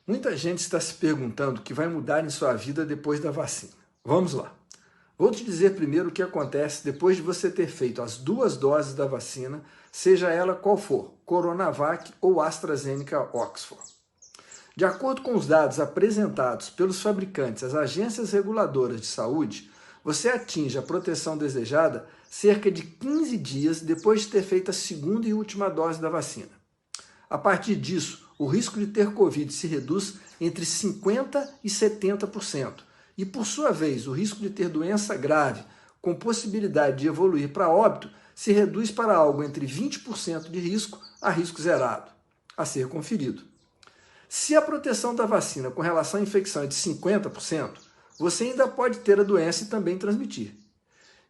Muita gente está se perguntando o que vai mudar em sua vida depois da vacina. Vamos lá. Vou te dizer primeiro o que acontece depois de você ter feito as 2 doses da vacina, seja ela qual for, Coronavac ou AstraZeneca Oxford. De acordo com os dados apresentados pelos fabricantes às agências reguladoras de saúde, você atinge a proteção desejada cerca de 15 dias depois de ter feito a 2ª e última dose da vacina. A partir disso, o risco de ter Covid se reduz entre 50% e 70%. E, por sua vez, o risco de ter doença grave, com possibilidade de evoluir para óbito, se reduz para algo entre 20% de risco a risco zerado, a ser conferido. Se a proteção da vacina com relação à infecção é de 50%, você ainda pode ter a doença e também transmitir.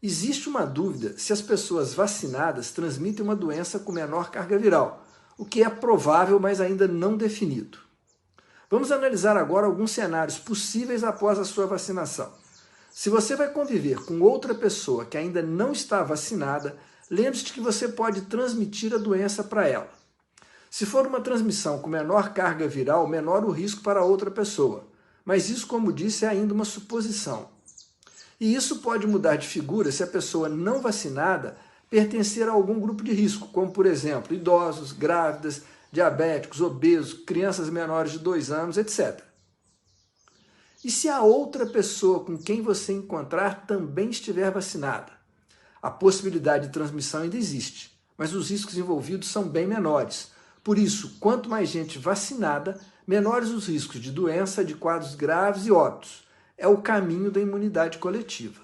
Existe uma dúvida se as pessoas vacinadas transmitem uma doença com menor carga viral, o que é provável, mas ainda não definido. Vamos analisar agora alguns cenários possíveis após a sua vacinação. Se você vai conviver com outra pessoa que ainda não está vacinada, lembre-se de que você pode transmitir a doença para ela. Se for uma transmissão com menor carga viral, menor o risco para outra pessoa. Mas isso, como disse, é ainda uma suposição. E isso pode mudar de figura se a pessoa não vacinada pertencer a algum grupo de risco, como, por exemplo, idosos, grávidas, diabéticos, obesos, crianças menores de 2 anos, etc. E se a outra pessoa com quem você encontrar também estiver vacinada? A possibilidade de transmissão ainda existe, mas os riscos envolvidos são bem menores. Por isso, quanto mais gente vacinada, menores os riscos de doença, de quadros graves e óbitos. É o caminho da imunidade coletiva.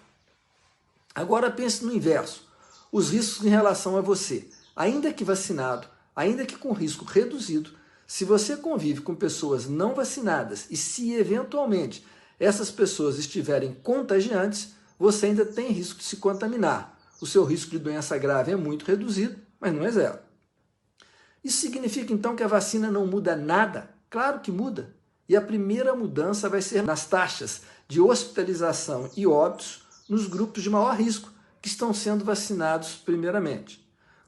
Agora pense no inverso. Os riscos em relação a você, ainda que vacinado, ainda que com risco reduzido, se você convive com pessoas não vacinadas e se eventualmente essas pessoas estiverem contagiantes, você ainda tem risco de se contaminar. O seu risco de doença grave é muito reduzido, mas não é zero. Isso significa então que a vacina não muda nada? Claro que muda. E a primeira mudança vai ser nas taxas de hospitalização e óbitos nos grupos de maior risco, que estão sendo vacinados primeiramente.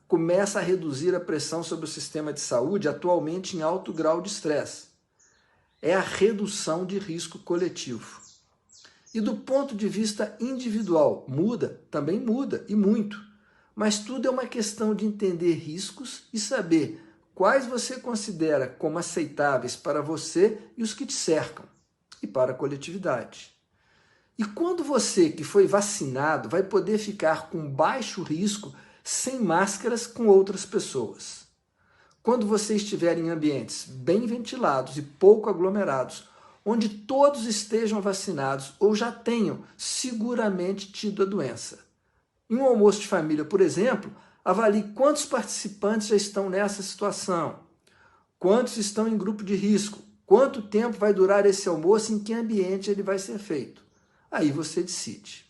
Começa a reduzir a pressão sobre o sistema de saúde, atualmente em alto grau de estresse. É a redução de risco coletivo. E do ponto de vista individual, muda? Também muda, e muito. Mas tudo é uma questão de entender riscos e saber quais você considera como aceitáveis para você e os que te cercam, e para a coletividade. E quando você que foi vacinado vai poder ficar com baixo risco sem máscaras com outras pessoas? Quando você estiver em ambientes bem ventilados e pouco aglomerados, onde todos estejam vacinados ou já tenham seguramente tido a doença. Em um almoço de família, por exemplo, avalie quantos participantes já estão nessa situação, quantos estão em grupo de risco, quanto tempo vai durar esse almoço, em que ambiente ele vai ser feito. Aí você decide.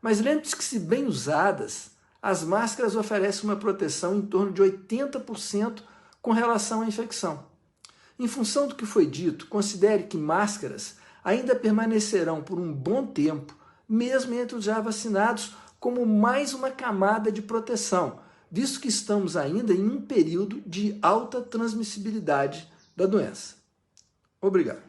Mas lembre-se que, se bem usadas, as máscaras oferecem uma proteção em torno de 80% com relação à infecção. Em função do que foi dito, considere que máscaras ainda permanecerão por um bom tempo, mesmo entre os já vacinados, como mais uma camada de proteção, visto que estamos ainda em um período de alta transmissibilidade da doença. Obrigado.